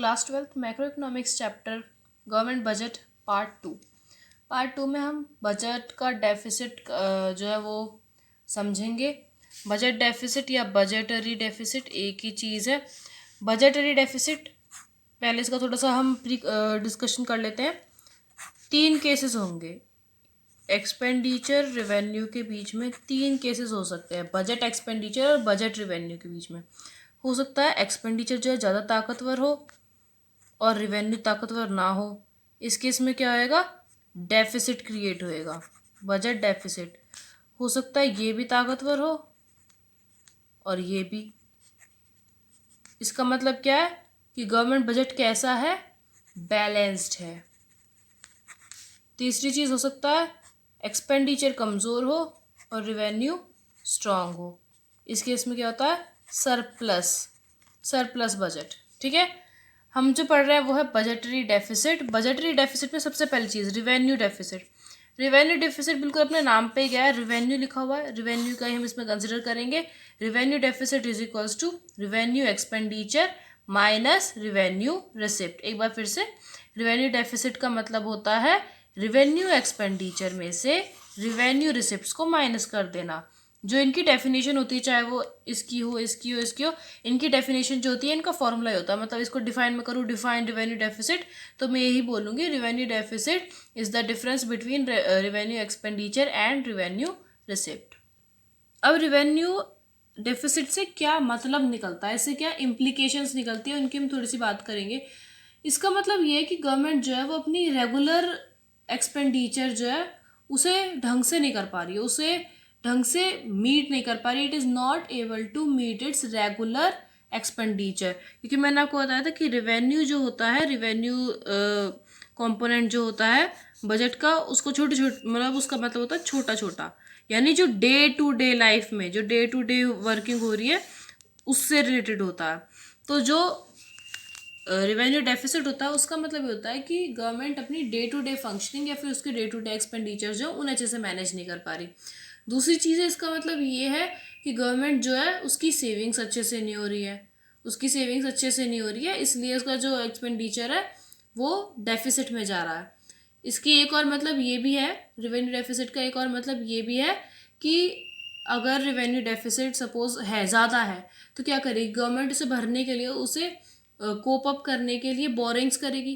Class 12th macro economics chapter government budget part two में हम budget का deficit जो है वो समझेंगे। बजट डेफिसिट या बजटरी डेफिसिट एक ही चीज़ है। बजटरी डेफिसिट पहले इसका थोड़ा सा हम डिस्कशन कर लेते हैं। 3 केसेस होंगे एक्सपेंडिचर रिवेन्यू के बीच में। 3 केसेस हो सकते हैं बजट एक्सपेंडिचर और बजट रिवेन्यू के बीच में। हो सकता है एक्सपेंडिचर जो है ज़्यादा ताकतवर हो और रिवेन्यू ताकतवर ना हो। इस केस में क्या होएगा, डेफिसिट क्रिएट होएगा, बजट डेफिसिट। हो सकता है ये भी ताकतवर हो और ये भी। इसका मतलब क्या है कि गवर्नमेंट बजट कैसा है, बैलेंस्ड है। तीसरी चीज़ हो सकता है एक्सपेंडिचर कमज़ोर हो और रिवेन्यू स्ट्रांग हो। इस केस में क्या होता है, सरप्लस बजट। ठीक है, हम जो पढ़ रहे हैं वो है बजटरी डेफिसिट। बजटरी डेफिसिट में सबसे पहली चीज़ रिवेन्यू डेफिसिट। रिवेन्यू डेफिसिट बिल्कुल अपने नाम पे ही गया है, रिवेन्यू लिखा हुआ है, रिवेन्यू का ही हम इसमें कंसिडर करेंगे। Revenue deficit is equals to revenue expenditure minus revenue receipt. एक बार फिर से, रिवेन्यू डेफिसिट का मतलब होता है रिवेन्यू एक्सपेंडिचर में से रिवेन्यू रिसिप्ट्स को माइनस कर देना। जो इनकी डेफिनेशन होती है, चाहे वो इसकी हो, इनकी डेफिनेशन जो होती है, इनका फॉर्मूला ही होता है। मतलब इसको डिफाइन में करूँ, डिफाइन रिवेन्यू डेफिसिट, तो मैं यही बोलूँगी revenue deficit is the difference between revenue expenditure and revenue receipt. अब रिवेन्यू डेफिसिट से क्या मतलब निकलता है, इससे क्या इम्प्लीकेशंस निकलती है, उनकी हम थोड़ी सी बात करेंगे। इसका मतलब ये है कि गवर्नमेंट जो है वो अपनी रेगुलर एक्सपेंडिचर जो है उसे ढंग से नहीं कर पा रही है, उसे ढंग से मीट नहीं कर पा रही। It is not able to meet its regular expenditure. क्योंकि मैंने आपको बताया था कि रिवेन्यू जो होता है, रिवेन्यू कंपोनेंट जो होता है बजट का, उसको छोटे छोटे, मतलब उसका मतलब होता है छोटा छोटा, यानी जो डे टू डे लाइफ में जो डे टू डे वर्किंग हो रही है उससे रिलेटेड होता है। तो जो रिवेन्यू डेफिसिट होता है उसका मतलब ये होता है कि गवर्नमेंट अपनी डे टू डे फंक्शनिंग या फिर उसके डे टू डे एक्सपेंडिचर जो उन्हें अच्छे से मैनेज नहीं कर पा रही। दूसरी चीज़ है, इसका मतलब ये है कि गवर्नमेंट जो है उसकी सेविंग्स अच्छे से नहीं हो रही है, इसलिए उसका जो एक्सपेंडिचर है वो डेफिसिट में जा रहा है। इसकी एक और मतलब ये भी है, रिवेन्यू डेफिसिट का एक और मतलब ये भी है कि अगर रिवेन्यू डेफिसिट सपोज है, ज़्यादा है, तो क्या करेगी गवर्नमेंट, उसे भरने के लिए, उसे कोप अप करने के लिए बोरिंग्स करेगी।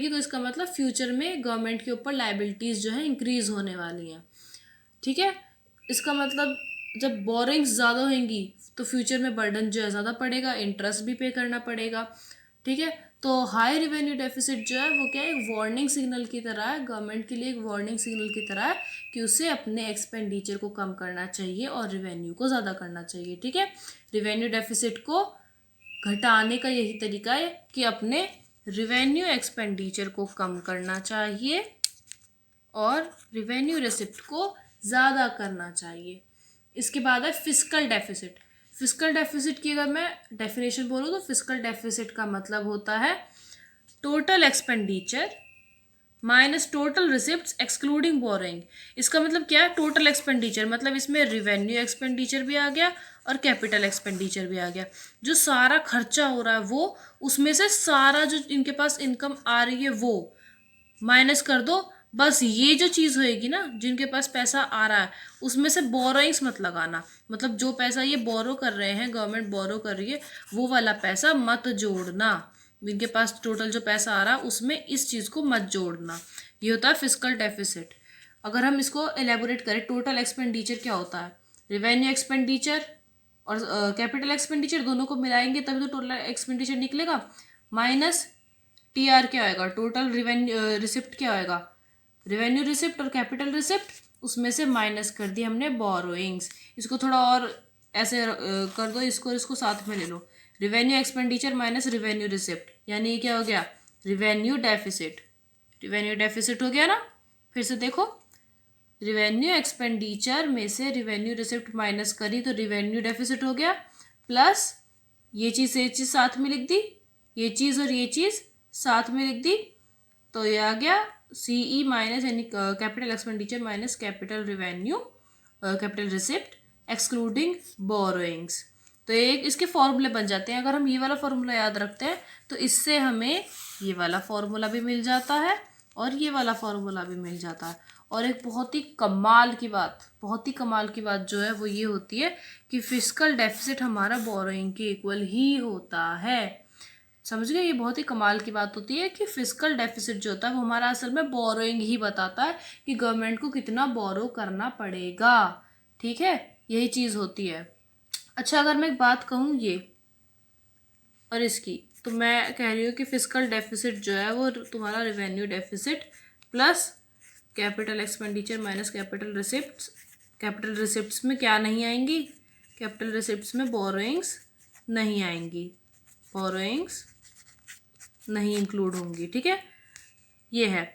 तो इसका मतलब फ्यूचर में गवर्नमेंट के ऊपर लाइबिलिटीज़ जो है इंक्रीज होने वाली हैं। ठीक है, इसका मतलब जब बोरिंग्स ज़्यादा होंगी तो फ्यूचर में बर्डन जो है ज़्यादा पड़ेगा, इंटरेस्ट भी पे करना पड़ेगा। ठीक है, तो हाई रिवेन्यू डेफिसिट जो है वो क्या है, एक वार्निंग सिग्नल की तरह है, गवर्नमेंट के लिए एक वार्निंग सिग्नल की तरह है कि उसे अपने एक्सपेंडिचर को कम करना चाहिए और रिवेन्यू को ज़्यादा करना चाहिए। ठीक है, रिवेन्यू डेफिसिट को घटाने का यही तरीका है कि अपने रिवेन्यू एक्सपेंडिचर को कम करना चाहिए और रिवेन्यू रिसिप्ट को ज़्यादा करना चाहिए। इसके बाद है फिस्कल डेफिसिट। फिस्कल डेफिसिट की अगर मैं डेफिनेशन बोलूँ तो फिस्कल डेफिसिट का मतलब होता है total expenditure minus total receipts excluding boring. इसका मतलब क्या है, टोटल एक्सपेंडिचर मतलब इसमें रिवेन्यू एक्सपेंडिचर भी आ गया और कैपिटल एक्सपेंडिचर भी आ गया। जो सारा खर्चा हो रहा है वो, उसमें से सारा जो इनके पास इनकम आ रही है वो माइनस कर दो। बस ये जो चीज़ होएगी ना, जिनके पास पैसा आ रहा है उसमें से बोरोइंग्स मत लगाना। मतलब जो पैसा ये बोरो कर रहे हैं, गवर्नमेंट बोरो कर रही है, वो वाला पैसा मत जोड़ना। इनके पास टोटल जो पैसा आ रहा है उसमें इस चीज़ को मत जोड़ना। ये होता है फिस्कल डेफिसिट। अगर हम इसको एलेबोरेट करें, टोटल एक्सपेंडिचर क्या होता है, रिवेन्यू एक्सपेंडिचर और कैपिटल एक्सपेंडिचर दोनों को मिलाएंगे तभी तो टोटल एक्सपेंडिचर निकलेगा। माइनस टीआर क्या होएगा, टोटल रिवेन्यू रिसिप्ट क्या होएगा, रिवेन्यू रिसिप्ट और कैपिटल रिसिप्ट, उसमें से माइनस कर दी हमने बोरोइंग्स। इसको थोड़ा और ऐसे कर दो, इसको साथ में ले लो, revenue expenditure minus revenue receipt, यानी ये क्या हो गया, रिवेन्यू डेफिसिट हो गया ना। फिर से देखो, रिवेन्यू एक्सपेंडिचर में से रिवेन्यू रिसिप्ट माइनस करी तो रिवेन्यू डेफिसिट हो गया, प्लस ये चीज़ साथ में लिख दी, ये चीज़ और ये चीज़ साथ में लिख दी, तो ये आ गया सीई माइनस, यानी capital expenditure minus capital receipt excluding borrowings. तो एक इसके फॉर्मूले बन जाते हैं। अगर हम ये वाला फॉर्मूला याद रखते हैं तो इससे हमें ये वाला फॉर्मूला भी मिल जाता है और ये वाला फॉर्मूला भी मिल जाता है। और एक बहुत ही कमाल की बात जो है वो ये होती है कि फिस्कल डेफिसिट हमारा बोरोइंग के इक्वल ही होता है। समझ गए? ये बहुत ही कमाल की बात होती है कि फिस्कल डेफिसिट जो होता है वो हमारा असल में बोरोइंग ही बताता है कि गवर्नमेंट को कितना बोरो करना पड़ेगा। ठीक है, यही चीज़ होती है। अच्छा, अगर मैं एक बात कहूँ ये और इसकी, तो मैं कह रही हूँ कि फिस्कल डेफिसिट जो है वो तुम्हारा revenue deficit plus capital expenditure minus capital receipts. Capital receipts में क्या नहीं आएंगी? कैपिटल रिसिप्ट्स में बोरोइंग्स नहीं आएंगी, बोरोइंग्स नहीं इंक्लूड होंगी। ठीक है, ये है।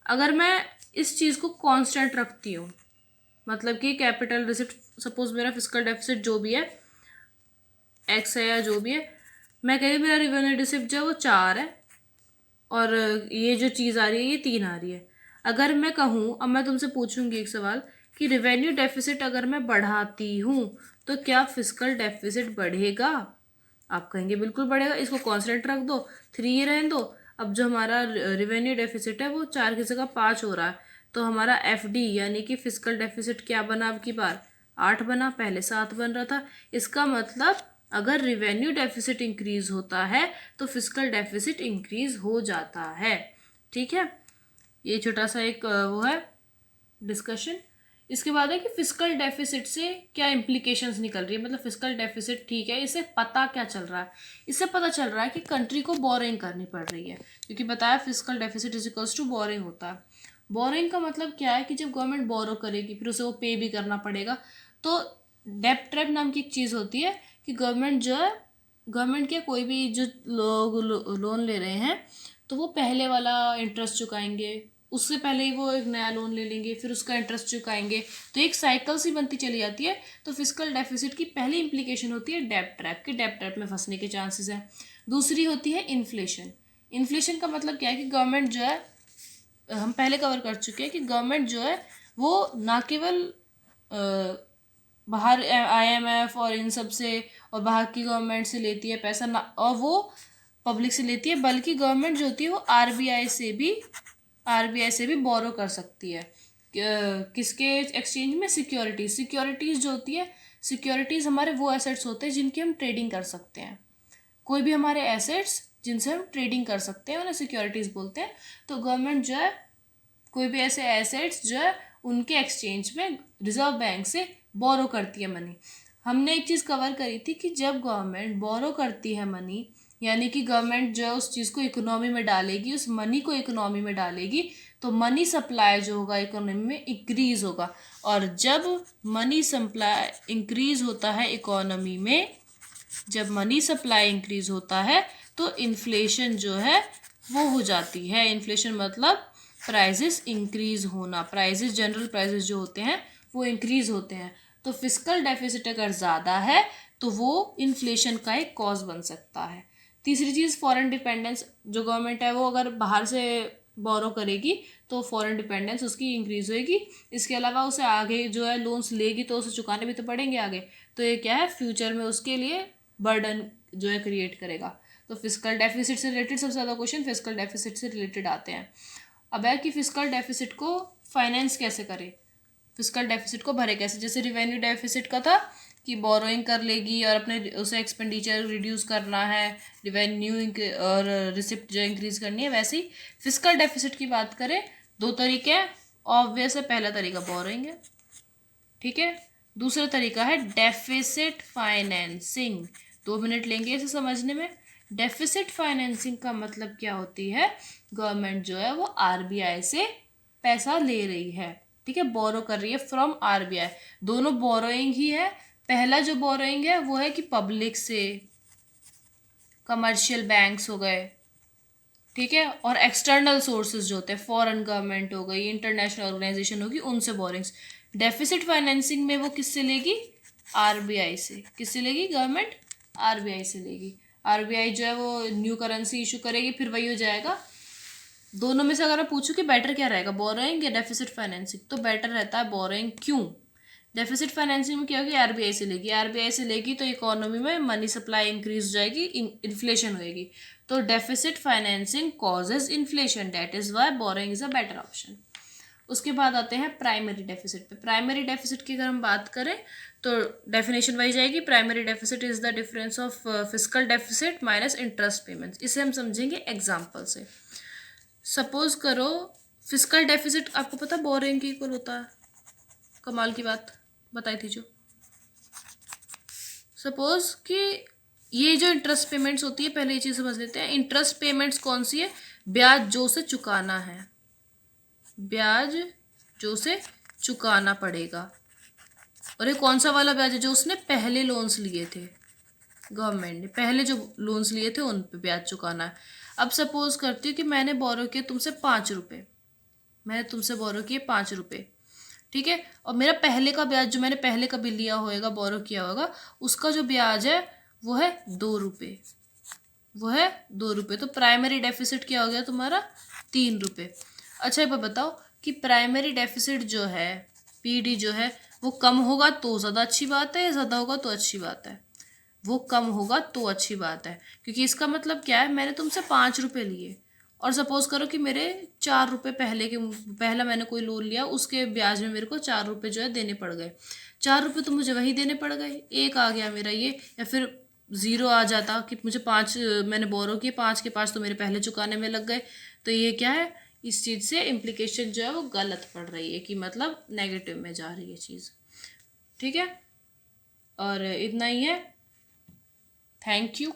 अगर मैं इस चीज़ को कांस्टेंट रखती हूँ, मतलब कि कैपिटल रिसिप्ट, सपोज मेरा फिस्कल डेफिसिट जो भी है एक्स है या जो भी है, मैं कह रही हूँ मेरा रेवेन्यू रिसिप्ट जो है वो 4 है और ये जो चीज़ आ रही है ये 3 आ रही है। अगर मैं कहूँ, अब मैं तुमसे पूछूंगी एक सवाल कि रेवेन्यू डेफिसिट अगर मैं बढ़ाती हूँ तो क्या फिस्कल डेफिसिट बढ़ेगा? आप कहेंगे बिल्कुल बढ़ेगा। इसको कांस्टेंट रख दो, 3 ही रहने दो। अब जो हमारा रेवेन्यू डेफिसिट है वो 4 की जगह 5 हो रहा है, तो हमारा एफडी यानी कि फिस्कल डेफिसिट क्या बना? अब की बार 8 बना, पहले 7 बन रहा था। इसका मतलब अगर रिवेन्यू डेफिसिट इंक्रीज होता है तो फिस्कल डेफिसिट इंक्रीज हो जाता है। ठीक है, ये छोटा सा एक वो है डिस्कशन। इसके बाद है कि फिस्कल डेफिसिट से क्या इम्प्लीकेशंस निकल रही है, मतलब फिस्कल डेफिसिट ठीक है, इससे पता क्या चल रहा है? इससे पता चल रहा है कि कंट्री को बोरिंग करनी पड़ रही है, क्योंकि बताया fiscal deficit is equals to borrowing होता है। बोरिंग का मतलब क्या है कि जब गवर्नमेंट बोरो करेगी फिर उसे वो पे भी करना पड़ेगा। तो डेब्ट ट्रैप नाम की एक चीज़ होती है कि गवर्नमेंट जो है, गवर्नमेंट के कोई भी जो लोग लोन ले रहे हैं तो वो पहले वाला इंटरेस्ट चुकाएंगे, उससे पहले ही वो एक नया लोन ले लेंगे, फिर उसका इंटरेस्ट चुकाएंगे, तो एक साइकिल सी बनती चली जाती है। तो फिस्कल डेफिसिट की पहली इंप्लीकेशन होती है डेब्ट ट्रैप की, डेब्ट ट्रैप में फंसने के चांसेस हैं। दूसरी होती है इन्फ्लेशन। इन्फ्लेशन का मतलब क्या है कि गवर्नमेंट जो है, हम पहले कवर कर चुके हैं कि गवर्नमेंट जो है वो ना केवल बाहर आईएमएफ और इन सब से और बाहर की गवर्नमेंट से लेती है पैसा ना, और वो पब्लिक से लेती है, बल्कि गवर्नमेंट जो होती है वो आरबीआई से भी बोरो कर सकती है। किसके एक्सचेंज में? सिक्योरिटीज़ जो होती है, सिक्योरिटीज़ हमारे वो एसेट्स होते हैं जिनकी हम ट्रेडिंग कर सकते हैं। कोई भी हमारे एसेट्स जिनसे हम ट्रेडिंग कर सकते हैं उन्हें सिक्योरिटीज़ बोलते हैं। तो गवर्नमेंट जो है कोई भी ऐसे एसेट्स जो है उनके एक्सचेंज में रिजर्व बैंक से बोरो करती है मनी। हमने एक चीज़ कवर करी थी कि जब गवर्नमेंट बोरो करती है मनी, यानी कि गवर्नमेंट जो है उस चीज़ को इकोनॉमी में डालेगी, उस मनी को इकोनॉमी में डालेगी, तो मनी सप्लाई जो होगा इकोनॉमी में इंक्रीज होगा। और जब मनी सप्लाई इंक्रीज होता है इकोनॉमी में, जब मनी सप्लाई इंक्रीज होता है तो इन्फ्लेशन जो है वो हो जाती है। इन्फ्लेशन मतलब प्राइजेस इंक्रीज होना, प्राइजेस, जनरल प्राइजेस जो होते हैं वो इंक्रीज होते हैं। तो फिस्कल डेफिसिट अगर ज़्यादा है तो वो इन्फ्लेशन का एक कॉज बन सकता है। तीसरी चीज़ फॉरेन डिपेंडेंस, जो गवर्नमेंट है वो अगर बाहर से बोरो करेगी तो फॉरेन डिपेंडेंस उसकी इंक्रीज होएगी। इसके अलावा उसे आगे जो है लोन्स लेगी तो उसे चुकाने भी तो पड़ेंगे आगे, तो ये क्या है, फ्यूचर में उसके लिए बर्डन जो है क्रिएट करेगा। तो फिस्कल डेफिसिट से रिलेटेड सबसे ज़्यादा क्वेश्चन फिस्कल डेफिसिट से रिलेटेड आते हैं। अब है कि फिस्कल डेफिसिट को फाइनेंस कैसे करें, फिस्कल डेफिसिट को भरे कैसे? जैसे रिवेन्यू डेफिसिट का था कि बोरोइंग कर लेगी और अपने उसे एक्सपेंडिचर रिड्यूस करना है, रिवेन्यू और रिसिप्ट जो इंक्रीज करनी है, वैसे ही फिस्कल डेफिसिट की बात करें, 2 तरीके हैं। ऑब्वियस है, पहला तरीका बोरोइंग है, ठीक है। दूसरा तरीका है डेफिसिट फाइनेंसिंग। 2 मिनट लेंगे इसे समझने में। डेफिसिट फाइनेंसिंग का मतलब क्या होती है? गवर्नमेंट जो है वो आरबीआई से पैसा ले रही है, ठीक है, बोरो कर रही है फ्रॉम आरबीआई। दोनों बोरोइंग ही है। पहला जो बोरोइंग है वो है कि पब्लिक से, कमर्शियल बैंक्स हो गए, ठीक है, और एक्सटर्नल सोर्सेज जो होते हैं, फॉरेन गवर्नमेंट हो गई, इंटरनेशनल ऑर्गेनाइजेशन होगी, उनसे बोरिंग्स। डेफिसिट फाइनेंसिंग में वो किससे लेगी? आरबीआई से। किससे लेगी? गवर्नमेंट आरबीआई से लेगी। आरबीआई जो है वो न्यू करेंसी इशू करेगी, फिर वही हो जाएगा। दोनों में से अगर मैं पूछूं कि बेटर क्या रहेगा, बोरोइंग या डेफिसिट फाइनेंसिंग, तो बेटर रहता है बोरोइंग। क्यों? डेफिसिट फाइनेंसिंग में क्या होगी, आरबीआई से लेगी, आरबीआई से लेगी तो इकोनॉमी में मनी सप्लाई इंक्रीज हो जाएगी, इन्फ्लेशन होएगी। तो deficit financing causes inflation, that is why borrowing is a better option. उसके बाद आते हैं प्राइमरी डेफिसिट पे। प्राइमरी डेफिसिट की अगर हम बात करें तो डेफिनेशन वही जाएगी, primary deficit is the difference of fiscal deficit minus interest payments. इसे हम समझेंगे एग्जाम्पल से। सपोज करो फिस्कल डेफिसिट आपको पता बोरिंग के इक्वल होता है, कमाल की बात बताई थी जो। सपोज कि ये जो इंटरेस्ट पेमेंट्स होती है, पहले ये चीज़ समझ लेते हैं। इंटरेस्ट पेमेंट्स कौन सी है, ब्याज जो से चुकाना है, ब्याज जो से चुकाना पड़ेगा। और ये कौन सा वाला ब्याज है, जो उसने पहले लोन्स लिए थे, गवर्नमेंट ने पहले जो लोन्स लिए थे उन पे ब्याज चुकाना है। अब सपोज करती हूँ कि मैंने बोरो किए तुमसे 5 रुपये, मैंने तुमसे बोरो किए 5 रुपये, ठीक है। और मेरा पहले का ब्याज जो मैंने पहले कभी लिया होएगा, बोरो किया होगा, उसका जो ब्याज है वो है 2 रुपये, वो है 2 रुपये। तो प्राइमरी डेफिसिट क्या हो गया तुम्हारा, 3 रुपये। अच्छा एक बार बताओ कि प्राइमरी डेफिसिट जो है, पीडी जो है, वो कम होगा तो ज़्यादा अच्छी बात है या ज़्यादा होगा तो अच्छी बात है? वो कम होगा तो अच्छी बात है, क्योंकि इसका मतलब क्या है, मैंने तुमसे 5 रुपये लिए और सपोज करो कि मेरे 4 रुपये पहला मैंने कोई लोन लिया, उसके ब्याज में मेरे को 4 रुपये जो है देने पड़ गए। 4 रुपये तो मुझे वही देने पड़ गए, एक आ गया मेरा ये, या फिर ज़ीरो आ जाता कि मुझे 5 मैंने बोरो किए, 5 के 5 तो मेरे पहले चुकाने में लग गए। तो ये क्या है, इस चीज़ से इम्प्लीकेशन जो है वो गलत पड़ रही है, कि मतलब नेगेटिव में जा रही है चीज़, ठीक है। और इतना ही है, थैंक यू।